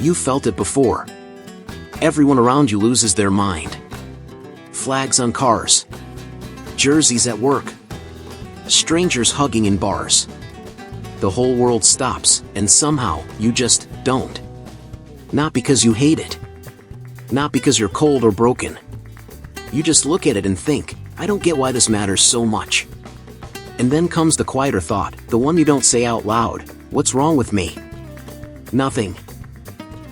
You felt it before. Everyone around you loses their mind. Flags on cars. Jerseys at work. Strangers hugging in bars. The whole world stops, and somehow, you just don't. Not because you hate it. Not because you're cold or broken. You just look at it and think, I don't get why this matters so much. And then comes the quieter thought, the one you don't say out loud, what's wrong with me? Nothing.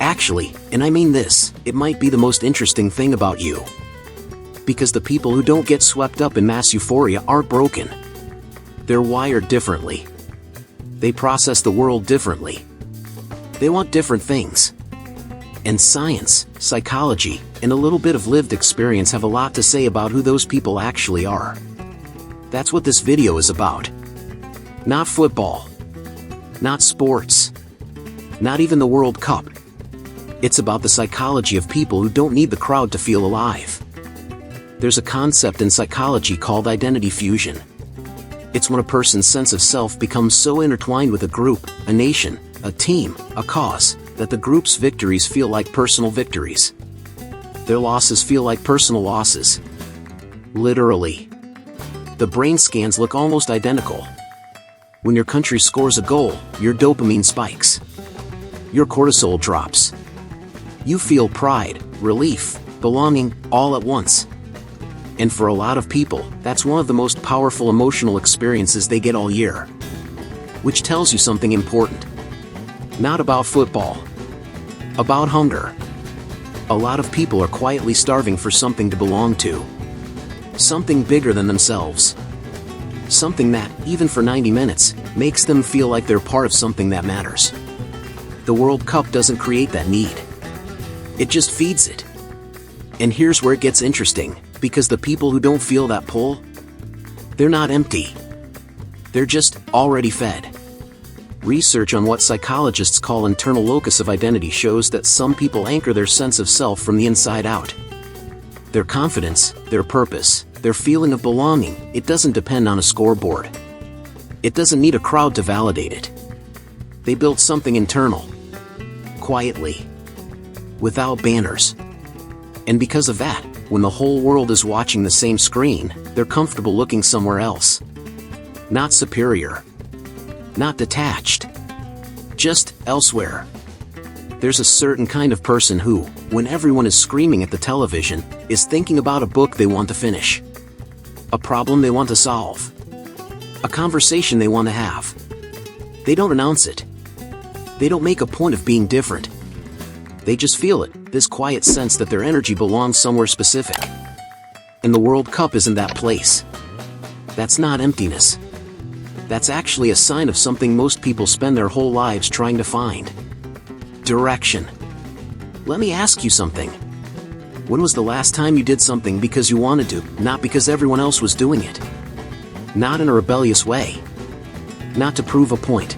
Actually, and I mean this, it might be the most interesting thing about you. Because the people who don't get swept up in mass euphoria aren't broken. They're wired differently. They process the world differently. They want different things. And science, psychology, and a little bit of lived experience have a lot to say about who those people actually are. That's what this video is about. Not football. Not sports. Not even the World Cup. It's about the psychology of people who don't need the crowd to feel alive. There's a concept in psychology called identity fusion. It's when a person's sense of self becomes so intertwined with a group, a nation, a team, a cause, that the group's victories feel like personal victories. Their losses feel like personal losses. Literally. The brain scans look almost identical. When your country scores a goal, your dopamine spikes. Your cortisol drops. You feel pride, relief, belonging, all at once. And for a lot of people, that's one of the most powerful emotional experiences they get all year. Which tells you something important. Not about football. About hunger. A lot of people are quietly starving for something to belong to. Something bigger than themselves. Something that, even for 90 minutes, makes them feel like they're part of something that matters. The World Cup doesn't create that need. It just feeds it. And here's where it gets interesting, because the people who don't feel that pull, they're not empty. They're just already fed. Research on what psychologists call internal locus of identity shows that some people anchor their sense of self from the inside out. Their confidence, their purpose, their feeling of belonging, it doesn't depend on a scoreboard. It doesn't need a crowd to validate it. They built something internal. Quietly. Without banners. And because of that, when the whole world is watching the same screen, they're comfortable looking somewhere else. Not superior. Not detached. Just elsewhere. There's a certain kind of person who, when everyone is screaming at the television, is thinking about a book they want to finish. A problem they want to solve. A conversation they want to have. They don't announce it. They don't make a point of being different. They just feel it, this quiet sense that their energy belongs somewhere specific. And the World Cup isn't that place. That's not emptiness. That's actually a sign of something most people spend their whole lives trying to find. Direction. Let me ask you something. When was the last time you did something because you wanted to, not because everyone else was doing it? Not in a rebellious way. Not to prove a point.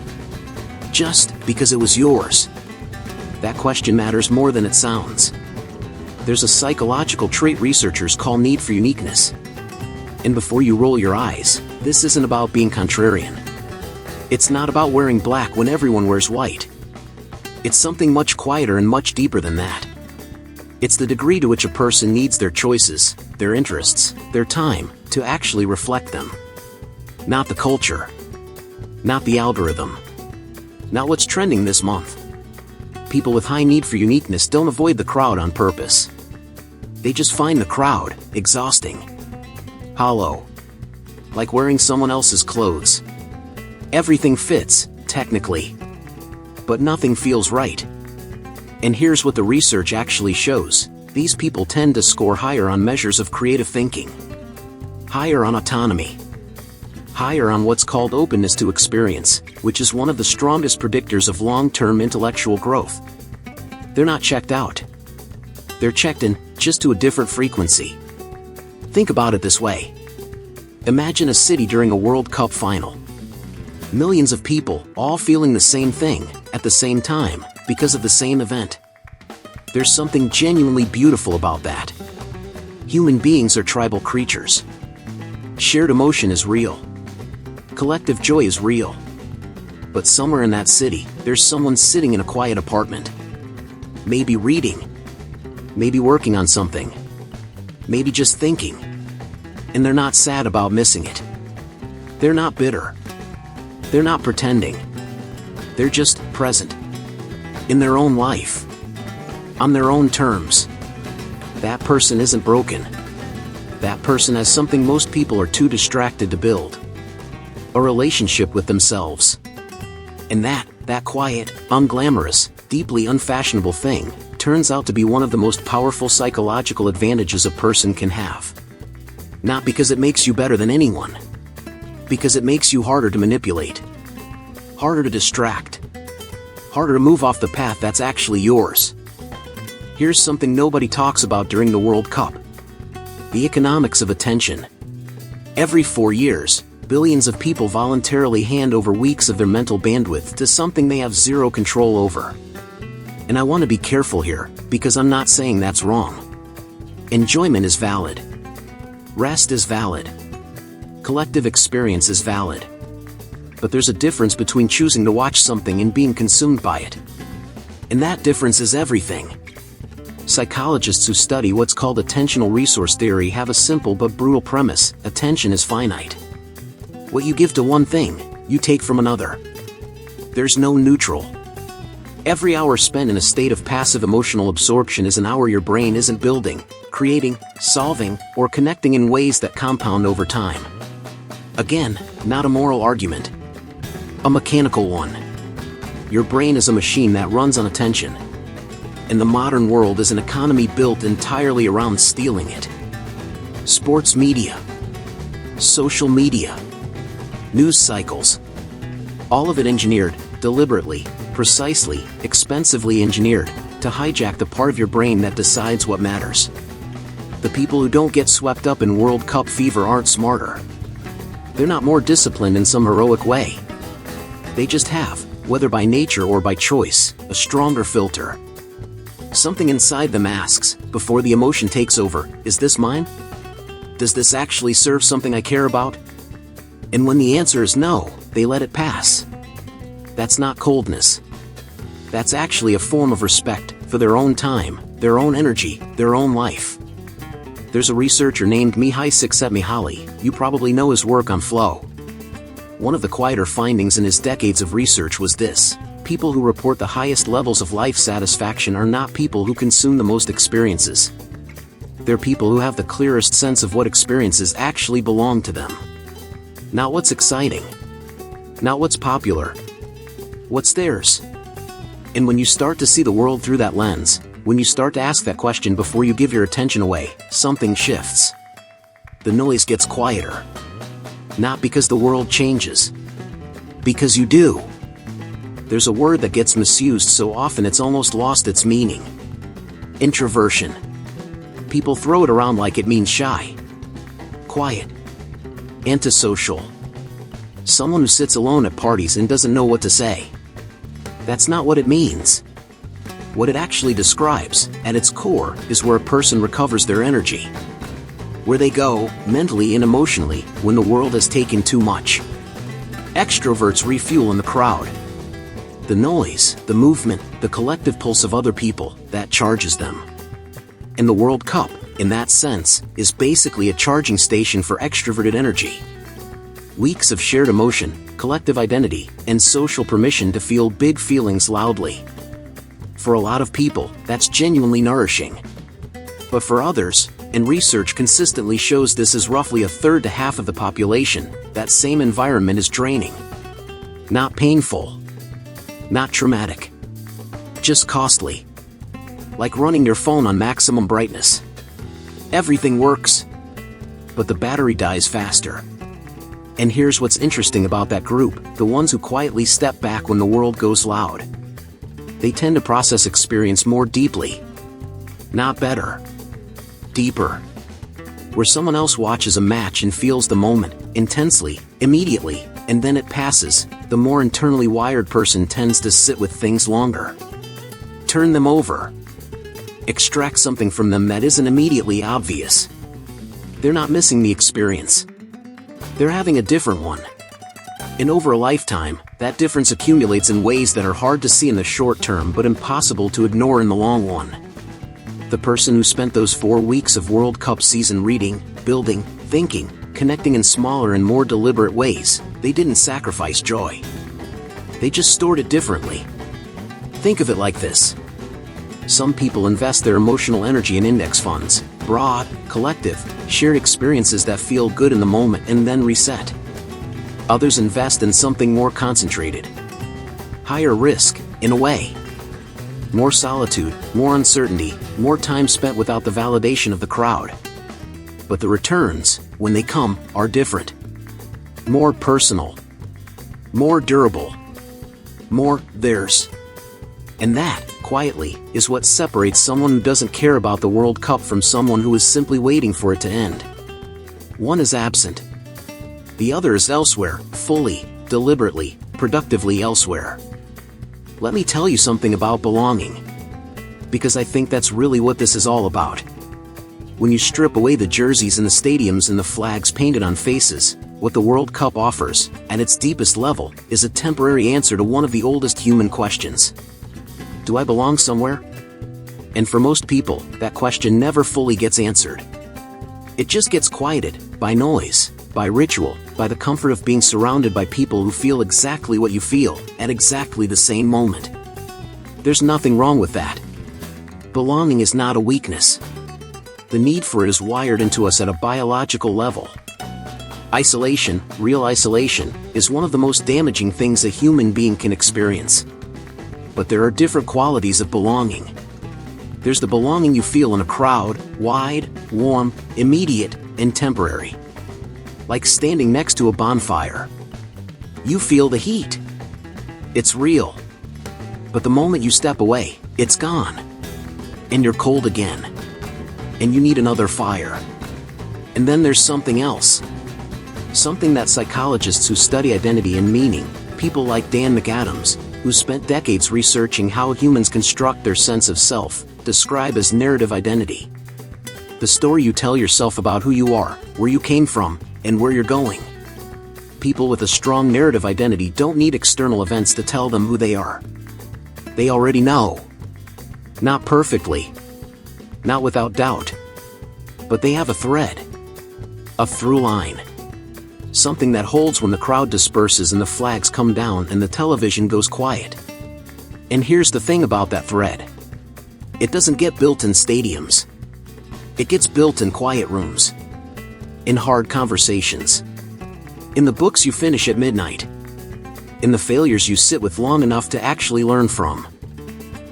Just because it was yours. That question matters more than it sounds. There's a psychological trait researchers call need for uniqueness. And before you roll your eyes, this isn't about being contrarian. It's not about wearing black when everyone wears white. It's something much quieter and much deeper than that. It's the degree to which a person needs their choices, their interests, their time, to actually reflect them. Not the culture. Not the algorithm. Not what's trending this month. People with high need for uniqueness don't avoid the crowd on purpose. They just find the crowd exhausting. Hollow. Like wearing someone else's clothes. Everything fits, technically. But nothing feels right. And here's what the research actually shows. These people tend to score higher on measures of creative thinking. Higher on autonomy. Higher on what's called openness to experience, which is one of the strongest predictors of long-term intellectual growth. They're not checked out. They're checked in, just to a different frequency. Think about it this way. Imagine a city during a World Cup final. Millions of people, all feeling the same thing, at the same time, because of the same event. There's something genuinely beautiful about that. Human beings are tribal creatures. Shared emotion is real. Collective joy is real. But somewhere in that city, there's someone sitting in a quiet apartment. maybe reading, maybe working on something, maybe just thinking. And they're not sad about missing it. They're not bitter. They're not pretending. They're just present. In their own life. On their own terms. That person isn't broken. That person has something most people are too distracted to build. A relationship with themselves. And that quiet, unglamorous, deeply unfashionable thing, turns out to be one of the most powerful psychological advantages a person can have. Not because it makes you better than anyone. Because it makes you harder to manipulate. Harder to distract. Harder to move off the path that's actually yours. Here's something nobody talks about during the World Cup. The economics of attention. Every 4 years, billions of people voluntarily hand over weeks of their mental bandwidth to something they have zero control over. And I want to be careful here, because I'm not saying that's wrong. Enjoyment is valid. Rest is valid. Collective experience is valid. But there's a difference between choosing to watch something and being consumed by it. And that difference is everything. Psychologists who study what's called attentional resource theory have a simple but brutal premise: attention is finite. What you give to one thing, you take from another. There's no neutral. Every hour spent in a state of passive emotional absorption is an hour your brain isn't building, creating, solving, or connecting in ways that compound over time. Again, not a moral argument. A mechanical one. Your brain is a machine that runs on attention. And the modern world is an economy built entirely around stealing it. Sports media. Social media. News cycles. All of it engineered, deliberately, precisely, expensively engineered, to hijack the part of your brain that decides what matters. The people who don't get swept up in World Cup fever aren't smarter. They're not more disciplined in some heroic way. They just have, whether by nature or by choice, a stronger filter. Something inside them asks, before the emotion takes over, is this mine? Does this actually serve something I care about? And when the answer is no, they let it pass. That's not coldness. That's actually a form of respect for their own time, their own energy, their own life. There's a researcher named Mihai Csikszentmihalyi. You probably know his work on flow. One of the quieter findings in his decades of research was this: people who report the highest levels of life satisfaction are not people who consume the most experiences. They're people who have the clearest sense of what experiences actually belong to them. Not what's exciting. Not what's popular. What's theirs. And when you start to see the world through that lens, when you start to ask that question before you give your attention away, something shifts. The noise gets quieter. Not because the world changes. Because you do. There's a word that gets misused so often it's almost lost its meaning. Introversion. People throw it around like it means shy. Quiet. Antisocial. Someone who sits alone at parties and doesn't know what to say. That's not what it means. What it actually describes, at its core, is where a person recovers their energy. Where they go, mentally and emotionally, when the world has taken too much. Extroverts refuel in the crowd. The noise, the movement, the collective pulse of other people, that charges them. And the World Cup, in that sense, is basically a charging station for extroverted energy. Weeks of shared emotion, collective identity, and social permission to feel big feelings loudly. For a lot of people, that's genuinely nourishing. But for others, and research consistently shows this is roughly a third to half of the population, that same environment is draining. Not painful. Not traumatic. Just costly. Like running your phone on maximum brightness. Everything works, but the battery dies faster. And here's what's interesting about that group, the ones who quietly step back when the world goes loud. They tend to process experience more deeply. Not better. Deeper. Where someone else watches a match and feels the moment, intensely, immediately, and then it passes, the more internally wired person tends to sit with things longer. Turn them over. Extract something from them that isn't immediately obvious. They're not missing the experience. They're having a different one. And over a lifetime, that difference accumulates in ways that are hard to see in the short term but impossible to ignore in the long one. The person who spent those 4 weeks of World Cup season reading, building, thinking, connecting in smaller and more deliberate ways, they didn't sacrifice joy. They just stored it differently. Think of it like this. Some people invest their emotional energy in index funds, broad, collective, shared experiences that feel good in the moment and then reset. Others invest in something more concentrated. Higher risk, in a way. More solitude, more uncertainty, more time spent without the validation of the crowd. But the returns, when they come, are different. More personal. More durable. More theirs. And that, quietly, is what separates someone who doesn't care about the World Cup from someone who is simply waiting for it to end. One is absent. The other is elsewhere, fully, deliberately, productively elsewhere. Let me tell you something about belonging. Because I think that's really what this is all about. When you strip away the jerseys and the stadiums and the flags painted on faces, what the World Cup offers, at its deepest level, is a temporary answer to one of the oldest human questions. Do I belong somewhere? And for most people, that question never fully gets answered. It just gets quieted, by noise, by ritual, by the comfort of being surrounded by people who feel exactly what you feel, at exactly the same moment. There's nothing wrong with that. Belonging is not a weakness. The need for it is wired into us at a biological level. Isolation, real isolation, is one of the most damaging things a human being can experience. But there are different qualities of belonging. There's the belonging you feel in a crowd, wide, warm, immediate, and temporary. Like standing next to a bonfire. You feel the heat. It's real. But the moment you step away, it's gone. And you're cold again. And you need another fire. And then there's something else. Something that psychologists who study identity and meaning, people like Dan McAdams, who spent decades researching how humans construct their sense of self, describe as narrative identity. The story you tell yourself about who you are, where you came from, and where you're going. People with a strong narrative identity don't need external events to tell them who they are. They already know. Not perfectly. Not without doubt. But they have a thread. A through line. Something that holds when the crowd disperses and the flags come down and the television goes quiet. And here's the thing about that thread. It doesn't get built in stadiums. It gets built in quiet rooms. In hard conversations. In the books you finish at midnight. In the failures you sit with long enough to actually learn from.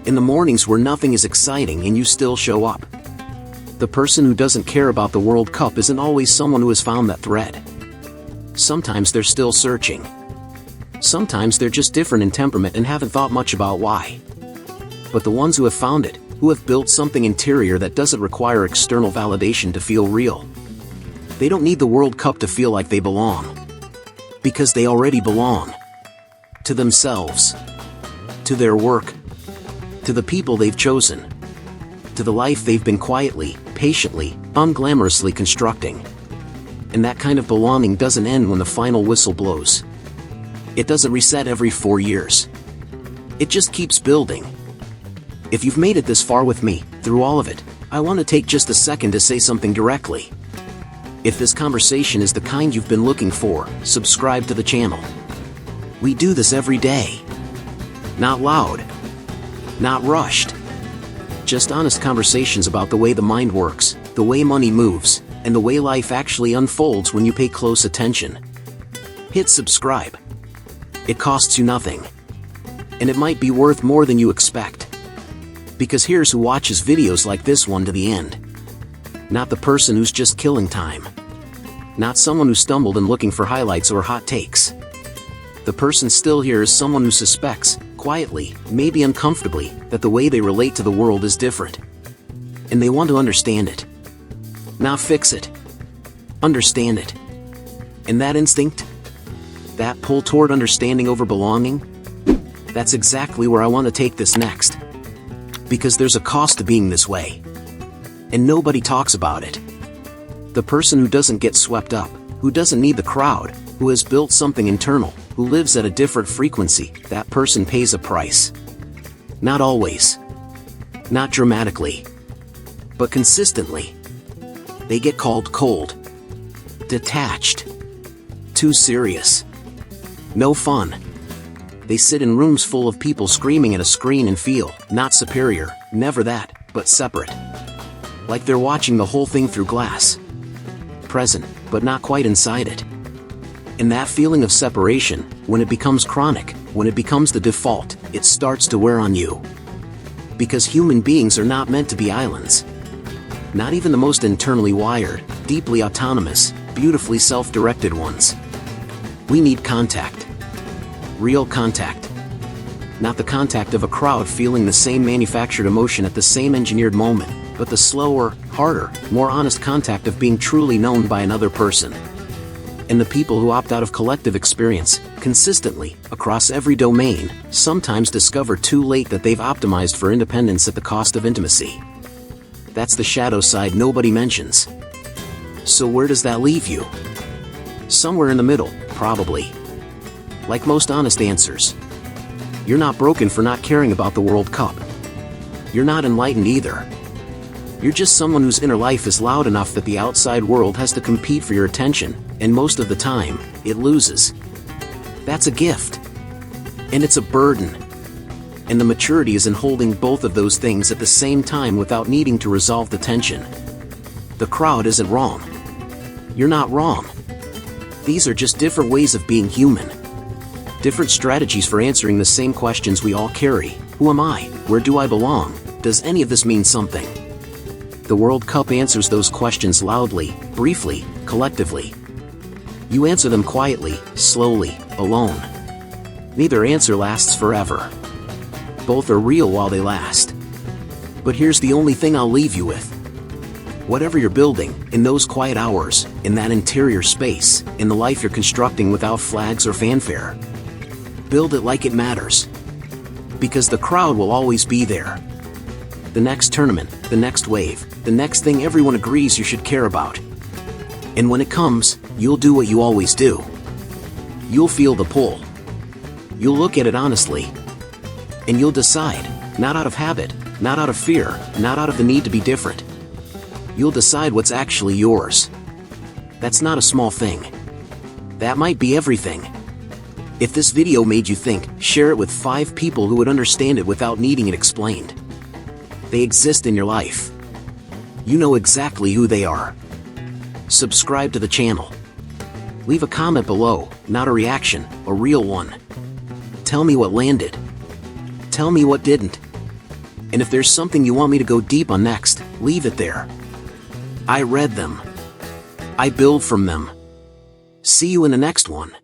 In the mornings where nothing is exciting and you still show up. The person who doesn't care about the World Cup isn't always someone who has found that thread. Sometimes they're still searching. Sometimes they're just different in temperament and haven't thought much about why. But the ones who have found it, who have built something interior that doesn't require external validation to feel real. They don't need the World Cup to feel like they belong. Because they already belong. To themselves. To their work. To the people they've chosen. To the life they've been quietly, patiently, unglamorously constructing. And that kind of belonging doesn't end when the final whistle blows. It doesn't reset every 4 years. It just keeps building. If you've made it this far with me, through all of it, I want to take just a second to say something directly. If this conversation is the kind you've been looking for, subscribe to the channel. We do this every day. Not loud. Not rushed. Just honest conversations about the way the mind works, the way money moves, and the way life actually unfolds when you pay close attention. Hit subscribe. It costs you nothing. And it might be worth more than you expect. Because here's who watches videos like this one to the end. Not the person who's just killing time. Not someone who stumbled in looking for highlights or hot takes. The person still here is someone who suspects, quietly, maybe uncomfortably, that the way they relate to the world is different. And they want to understand it. Not fix it. Understand it. And that instinct? That pull toward understanding over belonging? That's exactly where I want to take this next. Because there's a cost to being this way. And nobody talks about it. The person who doesn't get swept up, who doesn't need the crowd, who has built something internal, who lives at a different frequency, that person pays a price. Not always. Not dramatically. But consistently. They get called cold. Detached. Too serious. No fun. They sit in rooms full of people screaming at a screen and feel, not superior, never that, but separate. Like they're watching the whole thing through glass. Present, but not quite inside it. And that feeling of separation, when it becomes chronic, when it becomes the default, it starts to wear on you. Because human beings are not meant to be islands. Not even the most internally wired, deeply autonomous, beautifully self-directed ones. We need contact. Real contact. Not the contact of a crowd feeling the same manufactured emotion at the same engineered moment, but the slower, harder, more honest contact of being truly known by another person. And the people who opt out of collective experience, consistently, across every domain, sometimes discover too late that they've optimized for independence at the cost of intimacy. That's the shadow side nobody mentions. So where does that leave you? Somewhere in the middle, probably. Like most honest answers. You're not broken for not caring about the World Cup. You're not enlightened either. You're just someone whose inner life is loud enough that the outside world has to compete for your attention, and most of the time, it loses. That's a gift. And it's a burden. And the maturity is in holding both of those things at the same time without needing to resolve the tension. The crowd isn't wrong. You're not wrong. These are just different ways of being human. Different strategies for answering the same questions we all carry. Who am I? Where do I belong? Does any of this mean something? The World Cup answers those questions loudly, briefly, collectively. You answer them quietly, slowly, alone. Neither answer lasts forever. Both are real while they last. But here's the only thing I'll leave you with. Whatever you're building, in those quiet hours, in that interior space, in the life you're constructing without flags or fanfare, build it like it matters. Because the crowd will always be there. The next tournament, the next wave, the next thing everyone agrees you should care about. And when it comes, you'll do what you always do. You'll feel the pull. You'll look at it honestly. And you'll decide, not out of habit, not out of fear, not out of the need to be different. You'll decide what's actually yours. That's not a small thing. That might be everything. If this video made you think, share it with 5 people who would understand it without needing it explained. They exist in your life. You know exactly who they are. Subscribe to the channel. Leave a comment below, not a reaction, a real one. Tell me what landed. Tell me what didn't. And if there's something you want me to go deep on next, leave it there. I read them. I build from them. See you in the next one.